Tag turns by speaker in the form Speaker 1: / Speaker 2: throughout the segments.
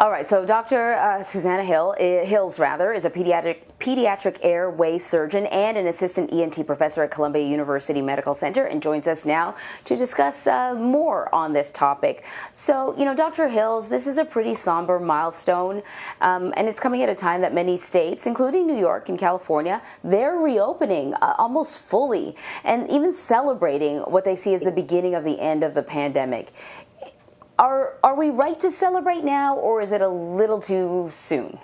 Speaker 1: All right, so Dr. Susanna Hills is a pediatric airway surgeon and an assistant ENT professor at Columbia University Medical Center, and joins us now to discuss more on this topic. So, Dr. Hills, this is a pretty somber milestone, and it's coming at a time that many states, including New York and California, they're reopening almost fully and even celebrating what they see as the beginning of the end of the pandemic. Are we right to celebrate now, or is it a little too soon?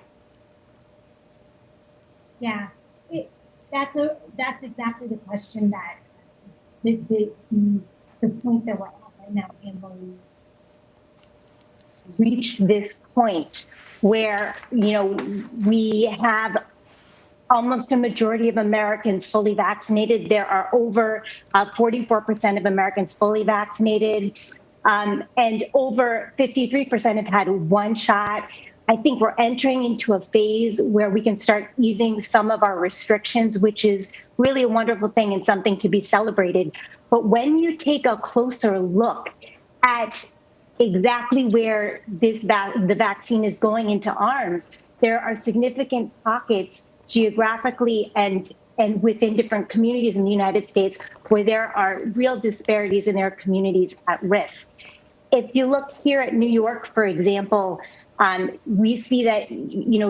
Speaker 2: Yeah, that's exactly the question that the point that we're at right now, Emily. Reached this point where we have almost a majority of Americans fully vaccinated. There are over 44% of Americans fully vaccinated. And over 53% have had one shot. I think we're entering into a phase where we can start easing some of our restrictions, which is really a wonderful thing and something to be celebrated. But when you take a closer look at exactly where the vaccine is going into arms, there are significant pockets geographically and within different communities in the United States where there are real disparities in their communities at risk. If you look here at New York, for example, we see that,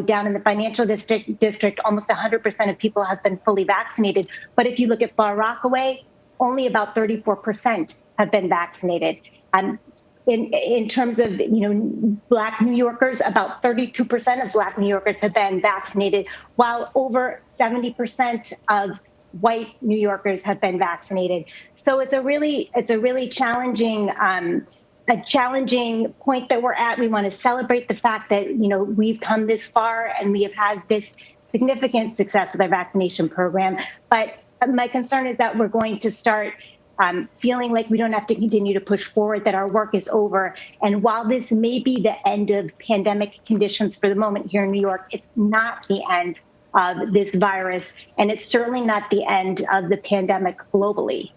Speaker 2: down in the financial district, almost 100% of people have been fully vaccinated. But if you look at Far Rockaway, only about 34% have been vaccinated. In terms of, Black New Yorkers, about 32% of Black New Yorkers have been vaccinated, while over 70% of white New Yorkers have been vaccinated. So it's a really challenging point that we're at. We want to celebrate the fact that, we've come this far and we have had this significant success with our vaccination program. But my concern is that we're going to start feeling like we don't have to continue to push forward, that our work is over. And while this may be the end of pandemic conditions for the moment here in New York, it's not the end of this virus, and it's certainly not the end of the pandemic globally.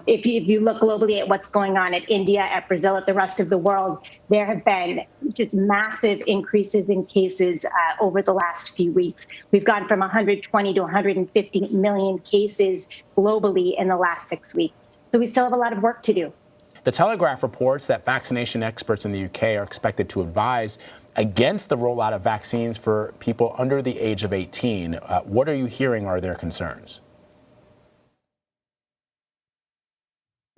Speaker 2: If you look globally at what's going on at India, at Brazil, at the rest of the world, there have been just massive increases in cases over the last few weeks. We've gone from 120 to 150 million cases globally in the last 6 weeks. So we still have a lot of work to do.
Speaker 3: The Telegraph reports that vaccination experts in the UK are expected to advise against the rollout of vaccines for people under the age of 18. What are you hearing are their concerns?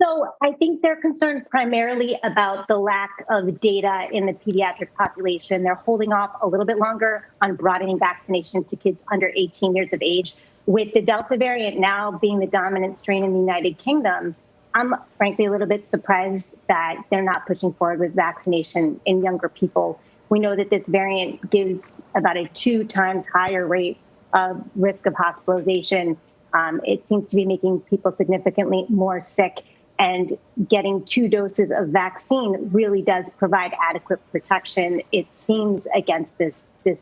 Speaker 2: So I think they're concerned primarily about the lack of data in the pediatric population. They're holding off a little bit longer on broadening vaccination to kids under 18 years of age. With the Delta variant now being the dominant strain in the United Kingdom, I'm frankly a little bit surprised that they're not pushing forward with vaccination in younger people. We know that this variant gives about a 2 times higher rate of risk of hospitalization. It seems to be making people significantly more sick. And getting 2 doses of vaccine really does provide adequate protection, it seems, against this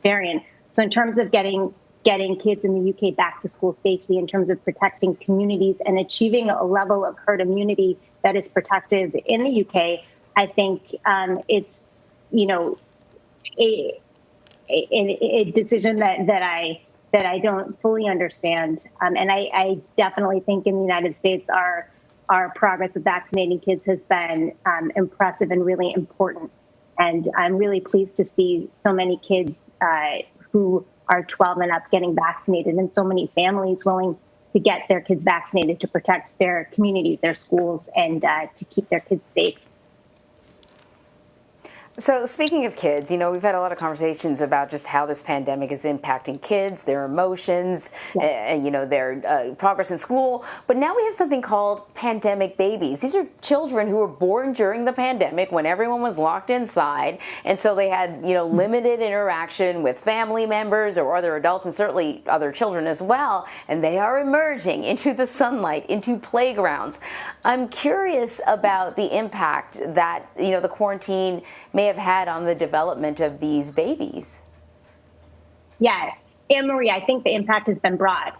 Speaker 2: variant. So in terms of getting kids in the UK back to school safely, in terms of protecting communities and achieving a level of herd immunity that is protective in the UK, I think it's, a decision that I don't fully understand. And I definitely think in the United States our progress with vaccinating kids has been impressive and really important. And I'm really pleased to see so many kids who are 12 and up getting vaccinated, and so many families willing to get their kids vaccinated to protect their communities, their schools, and to keep their kids safe.
Speaker 1: So speaking of kids, we've had a lot of conversations about just how this pandemic is impacting kids, their emotions, and, their progress in school. But now we have something called pandemic babies. These are children who were born during the pandemic when everyone was locked inside. And so they had, limited interaction with family members or other adults, and certainly other children as well. And they are emerging into the sunlight, into playgrounds. I'm curious about the impact that, the quarantine may have had on the development of these babies.
Speaker 2: Yeah, Anne-Marie, I think the impact has been broad.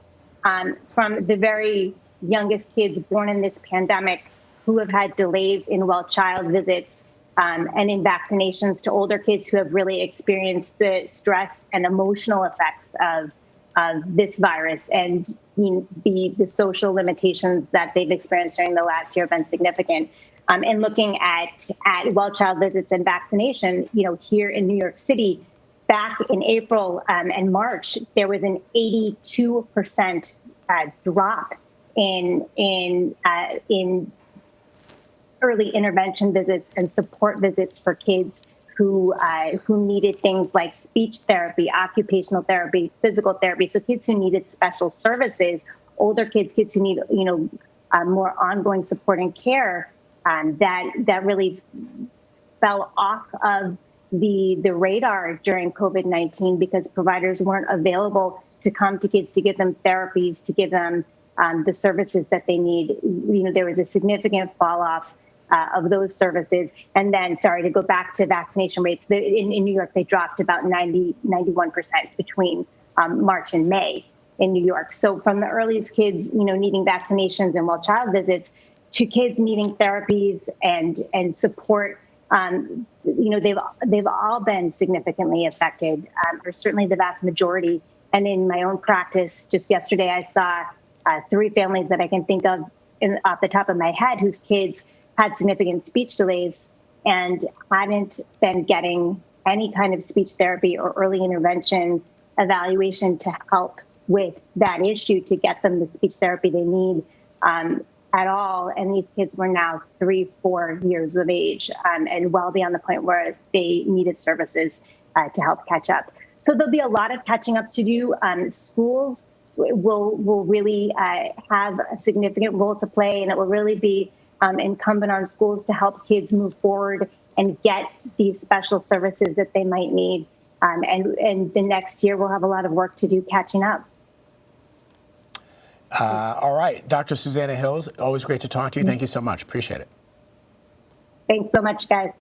Speaker 2: From the very youngest kids born in this pandemic who have had delays in child visits, and in vaccinations to older kids who have really experienced the stress and emotional effects of this virus, and the social limitations that they've experienced during the last year have been significant. And looking at well-child visits and vaccination, here in New York City, back in April and March, there was an 82% drop in early intervention visits and support visits for kids who needed things like speech therapy, occupational therapy, physical therapy. So kids who needed special services, older kids who need more ongoing support and care, that really fell off of the radar during COVID-19 because providers weren't available to come to kids to give them therapies, to give them the services that they need. There was a significant fall off of those services. And then, to go back to vaccination rates, in New York, they dropped about 91% between March and May in New York. So from the earliest kids, needing vaccinations and child visits to kids needing therapies and support, they've all been significantly affected, or certainly the vast majority. And in my own practice, just yesterday, I saw 3 families that I can think of off the top of my head whose kids had significant speech delays and hadn't been getting any kind of speech therapy or early intervention evaluation to help with that issue, to get them the speech therapy they need at all. And these kids were now 3-4 years of age and well beyond the point where they needed services to help catch up. So there'll be a lot of catching up to do. Schools will really have a significant role to play, and it will really be incumbent on schools to help kids move forward and get these special services that they might need. And the next year, we'll have a lot of work to do catching up.
Speaker 3: All right. Dr. Susanna Hills, always great to talk to you. Thank you so much. Appreciate it.
Speaker 2: Thanks so much, guys.